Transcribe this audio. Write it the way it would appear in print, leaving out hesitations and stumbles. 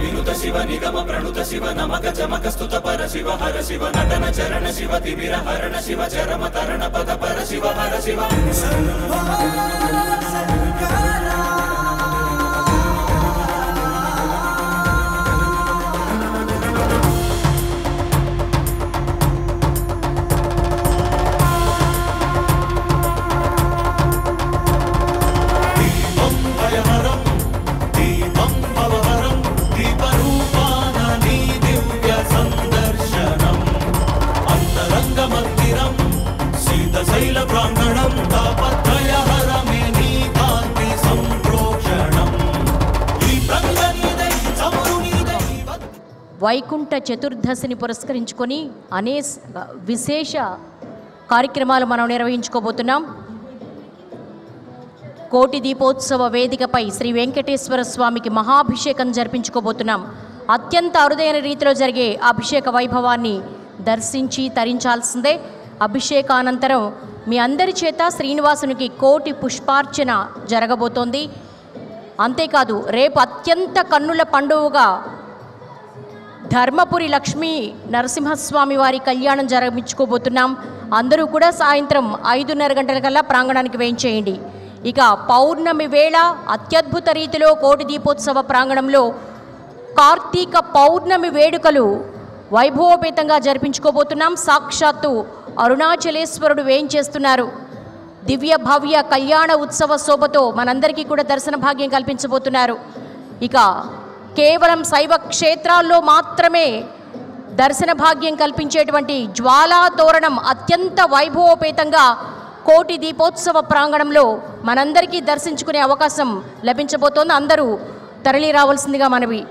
వినుత శివ నిగమ ప్రణుత శివ నమక చమక స్తుత పర శివ హర శివ నటన చరణ శివ తిమిర హరణ శివ చరమ తరణ పద పర శివ హర శివ వైకుంఠ చతుర్దశిని పురస్కరించుకొని విశేష కార్యక్రమాలు మనం నిర్వహించుకోబోతున్నాం. కోటి దీపోత్సవ వేదికపై శ్రీ వెంకటేశ్వర స్వామికి మహాభిషేకం జరిపించుకోబోతున్నాం. అత్యంత అరుదైన రీతిలో జరిగే అభిషేక వైభవాన్ని దర్శించి తరించాల్సిందే. అభిషేకానంతరం మీ అందరి చేత శ్రీనివాసునికి కోటి పుష్పార్చన జరగబోతోంది. అంతేకాదు రేపు అత్యంత కన్నుల పండుగగా ధర్మపురి లక్ష్మీ నరసింహస్వామి వారి కళ్యాణం జరిపించుకోబోతున్నాం. అందరూ కూడా సాయంత్రం 5:30 గంటలకల్లా ప్రాంగణానికి వేయించేయండి. ఇక పౌర్ణమి వేళ అత్యద్భుత రీతిలో కోటి దీపోత్సవ ప్రాంగణంలో కార్తీక పౌర్ణమి వేడుకలు వైభవోపేతంగా జరిపించుకోబోతున్నాం. సాక్షాత్తు అరుణాచలేశ్వరుడు వేయించేస్తున్నారు. దివ్య భవ్య కళ్యాణ ఉత్సవ శోభతో మనందరికీ కూడా దర్శన భాగ్యం కల్పించబోతున్నారు. ఇక కేవలం శైవ క్షేత్రాల్లో మాత్రమే దర్శన భాగ్యం కల్పించేటువంటి జ్వాలా తోరణం అత్యంత వైభవోపేతంగా కోటి దీపోత్సవ ప్రాంగణంలో మనందరికీ దర్శించుకునే అవకాశం లభించబోతోంది. అందరూ తరలి రావాల్సిందిగా మనవి.